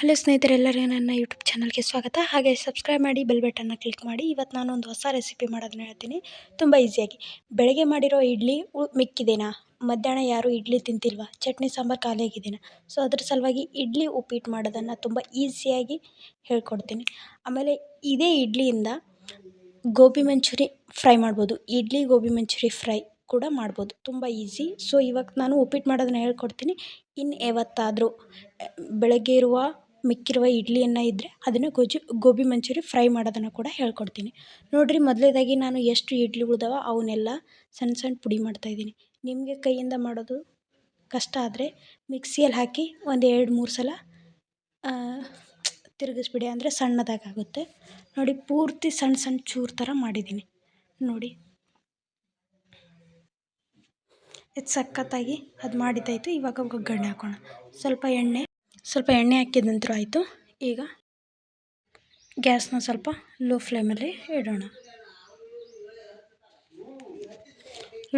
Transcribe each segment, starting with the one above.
Hello ಸ್ನೇಹಿತರೆಲ್ಲರೂ ನನ್ನ YouTube ಚಾನಲ್ಗೆ ಸ್ವಾಗತ. ಹಾಗೆ ಸಬ್ಸ್ಕ್ರೈಬ್ ಮಾಡಿ ಬೆಲ್ ಬಟನ್ನ ಕ್ಲಿಕ್ ಮಾಡಿ. ಇವತ್ತು ನಾನು ಒಂದು ಹೊಸ ರೆಸಿಪಿ ಮಾಡೋದನ್ನ ಹೇಳ್ತೀನಿ, ತುಂಬ ಈಸಿಯಾಗಿ. ಬೆಳಗ್ಗೆ ಮಾಡಿರೋ ಇಡ್ಲಿ ಮಿಕ್ಕಿದೆನಾ, ಮಧ್ಯಾಹ್ನ ಯಾರು ಇಡ್ಲಿ ತಿಂತಿಲ್ವಾ, ಚಟ್ನಿ ಸಾಂಬಾರು ಖಾಲಿಯಾಗಿದೆನಾ, ಸೊ ಅದ್ರ ಸಲುವಾಗಿ ಇಡ್ಲಿ ಉಪ್ಪಿಟ್ಟು ಮಾಡೋದನ್ನು ತುಂಬ ಈಸಿಯಾಗಿ ಹೇಳ್ಕೊಡ್ತೀನಿ. ಆಮೇಲೆ ಇದೇ ಇಡ್ಲಿಯಿಂದ ಗೋಬಿ ಮಂಚೂರಿ ಫ್ರೈ ಮಾಡ್ಬೋದು, ಇಡ್ಲಿ ಗೋಬಿ ಮಂಚೂರಿ ಫ್ರೈ ಕೂಡ ಮಾಡ್ಬೋದು, ತುಂಬ ಈಸಿ. ಸೊ ಇವಾಗ ನಾನು ಉಪ್ಪಿಟ್ಟು ಮಾಡೋದನ್ನ ಹೇಳ್ಕೊಡ್ತೀನಿ. ಇನ್ನು ಯಾವತ್ತಾದರೂ ಬೆಳಗ್ಗೆ ಇರುವ ಮಿಕ್ಕಿರುವ ಇಡ್ಲಿಯನ್ನು ಇದ್ದರೆ ಅದನ್ನು ಗೋಬಿ ಮಂಚೂರಿ ಫ್ರೈ ಮಾಡೋದನ್ನು ಕೂಡ ಹೇಳ್ಕೊಡ್ತೀನಿ. ನೋಡಿರಿ, ಮೊದಲನೇದಾಗಿ ನಾನು ಎಷ್ಟು ಇಡ್ಲಿ ಉಳ್ದವ ಅವನ್ನೆಲ್ಲ ಸಣ್ಣ ಸಣ್ಣ ಪುಡಿ ಮಾಡ್ತಾಯಿದ್ದೀನಿ. ನಿಮಗೆ ಕೈಯಿಂದ ಮಾಡೋದು ಕಷ್ಟ ಆದರೆ ಮಿಕ್ಸಿಯಲ್ಲಿ ಹಾಕಿ ಒಂದು 2-3 ಸಲ ತಿರುಗಿಸ್ಬಿಡಿ, ಅಂದರೆ ಸಣ್ಣದಾಗುತ್ತೆ. ನೋಡಿ, ಪೂರ್ತಿ ಸಣ್ಣ ಸಣ್ಣ ಚೂರು ಥರ ಮಾಡಿದ್ದೀನಿ ನೋಡಿ. ಇದು ಸಖತ್ತಾಗಿ ಅದು ಮಾಡಿದ್ದಾಯಿತು. ಇವಾಗ ಒಗ್ಗರಣೆ ಹಾಕೋಣ. ಸ್ವಲ್ಪ ಎಣ್ಣೆ ಹಾಕಿದ ನಂತರ ಆಯಿತು. ಈಗ ಗ್ಯಾಸ್ನ ಸ್ವಲ್ಪ ಲೋ ಫ್ಲೇಮಲ್ಲಿ ಇಡೋಣ.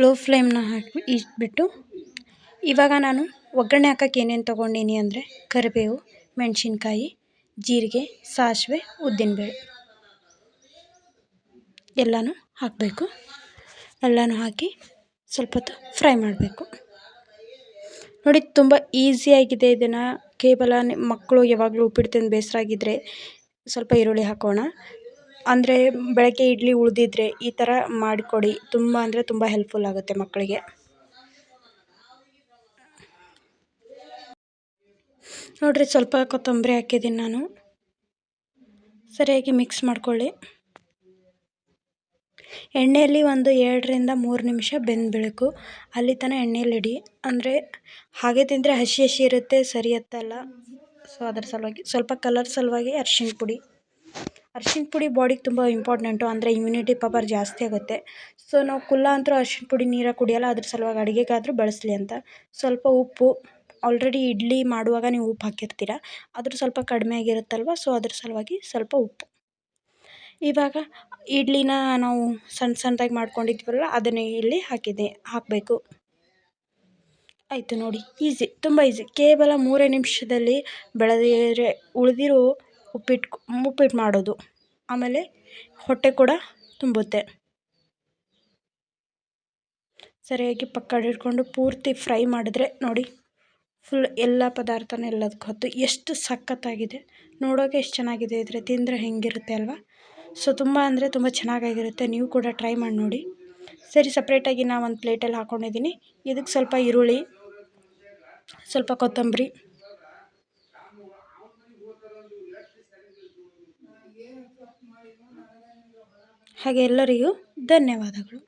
ಲೋ ಫ್ಲೇಮ್ನ ಇಟ್ಬಿಟ್ಟು ಇವಾಗ ನಾನು ಒಗ್ಗರಣೆ ಹಾಕೋಕ್ಕೆ ಏನೇನು ತೊಗೊಂಡೀನಿ ಅಂದರೆ ಕರಿಬೇವು, ಮೆಣಸಿನ್ಕಾಯಿ, ಜೀರಿಗೆ, ಸಾಸಿವೆ, ಉದ್ದಿನಬೇಳೆ ಎಲ್ಲನೂ ಹಾಕಬೇಕು. ಎಲ್ಲನೂ ಹಾಕಿ ಸ್ವಲ್ಪ ಹೊತ್ತು ಫ್ರೈ ಮಾಡಬೇಕು. ನೋಡಿ, ತುಂಬ ಈಸಿಯಾಗಿದೆ. ಇದನ್ನು ಕೇವಲ ಮಕ್ಕಳು ಯಾವಾಗಲೂ ಉಪ್ಪಿಟ್ಟು ತಿಂದು ಬೇಸರ ಆಗಿದ್ದರೆ ಸ್ವಲ್ಪ ಈರುಳ್ಳಿ ಹಾಕೋಣ. ಅಂದರೆ ಬೆಳಗ್ಗೆ ಇಡ್ಲಿ ಉಳಿದಿದ್ರೆ ಈ ಥರ ಮಾಡಿಕೊಡಿ, ತುಂಬ ಅಂದರೆ ತುಂಬ ಹೆಲ್ಪ್ಫುಲ್ ಆಗುತ್ತೆ ಮಕ್ಕಳಿಗೆ. ನೋಡಿರಿ, ಸ್ವಲ್ಪ ಕೊತ್ತಂಬರಿ ಹಾಕಿದ್ದೀನಿ ನಾನು. ಸರಿಯಾಗಿ ಮಿಕ್ಸ್ ಮಾಡ್ಕೊಳ್ಳಿ. ಎಣ್ಣೆಯಲ್ಲಿ ಒಂದು 2-3 ನಿಮಿಷ ಬೆಂದಬೇಕು. ಅಲ್ಲಿ ತನಕ ಎಣ್ಣೆಯಲ್ಲಿ ಇಡಿ, ಅಂದರೆ ಹಾಗೆ ತಿಂದರೆ ಹಸಿ ಇರುತ್ತೆ, ಸರಿ ಹತ್ತಲ್ಲ. ಸೊ ಅದರ ಸಲುವಾಗಿ ಸ್ವಲ್ಪ ಕಲರ್ ಸಲುವಾಗಿ ಅರಿಶಿಣ ಪುಡಿ ಬಾಡಿಗೆ ತುಂಬ ಇಂಪಾರ್ಟೆಂಟು, ಅಂದರೆ ಇಮ್ಯುನಿಟಿ ಪವರ್ ಜಾಸ್ತಿ ಆಗುತ್ತೆ. ಸೊ ನಾವು ಅಂತೂ ಅರಿಶಿಣ ಪುಡಿ ನೀರಾಗಿ ಕುಡಿಯೋಲ್ಲ, ಅದ್ರ ಸಲುವಾಗಿ ಅಡುಗೆಗಾದರೂ ಬಳಸಲಿ ಅಂತ. ಸ್ವಲ್ಪ ಉಪ್ಪು, ಆಲ್ರೆಡಿ ಇಡ್ಲಿ ಮಾಡುವಾಗ ನೀವು ಉಪ್ಪು ಹಾಕಿರ್ತೀರ, ಅದ್ರ ಸ್ವಲ್ಪ ಕಡಿಮೆ ಆಗಿರುತ್ತಲ್ವ, ಸೊ ಅದ್ರ ಸಲುವಾಗಿ ಸ್ವಲ್ಪ ಉಪ್ಪು. ಇವಾಗ ಇಡ್ಲಿನ ನಾವು ಸಣ್ಣದಾಗಿ ಮಾಡ್ಕೊಂಡಿದ್ವಲ್ಲ ಅದನ್ನೇ ಇಲ್ಲಿ ಹಾಕಬೇಕು. ಆಯಿತು ನೋಡಿ, ಈಸಿ, ತುಂಬ ಈಸಿ. ಕೇವಲ 3 ನಿಮಿಷದಲ್ಲಿ ಉಳಿದಿರೋ ಉಪ್ಪಿಟ್ಟು ಮಾಡೋದು. ಆಮೇಲೆ ಹೊಟ್ಟೆ ಕೂಡ ತುಂಬುತ್ತೆ. ಸರಿಯಾಗಿ ಪಕ್ಕ ಹಿಡ್ಕೊಂಡು ಪೂರ್ತಿ ಫ್ರೈ ಮಾಡಿದ್ರೆ ನೋಡಿ, ಫುಲ್ ಎಲ್ಲ ಪದಾರ್ಥನೂ ಎಲ್ಲದಕ್ಕೂ ಹೊತ್ತು ಎಷ್ಟು ಸಖತ್ತಾಗಿದೆ. ನೋಡೋಕೆ ಎಷ್ಟು ಚೆನ್ನಾಗಿದೆ, ಇದ್ರೆ ತಿಂದರೆ ಹೆಂಗಿರುತ್ತೆ ಅಲ್ವಾ. ಸೊ ತುಂಬ ಅಂದರೆ ತುಂಬ ಚೆನ್ನಾಗಿರುತ್ತೆ. ನೀವು ಕೂಡ ಟ್ರೈ ಮಾಡಿ ನೋಡಿ. ಸರಿ, ಸಪ್ರೇಟಾಗಿ ನಾನು ಒಂದು ಪ್ಲೇಟಲ್ಲಿ ಹಾಕ್ಕೊಂಡಿದ್ದೀನಿ. ಇದಕ್ಕೆ ಸ್ವಲ್ಪ ಈರುಳ್ಳಿ, ಸ್ವಲ್ಪ ಕೊತ್ತಂಬರಿ, ಹಾಗೆ ಎಲ್ಲರಿಗೂ ಧನ್ಯವಾದಗಳು.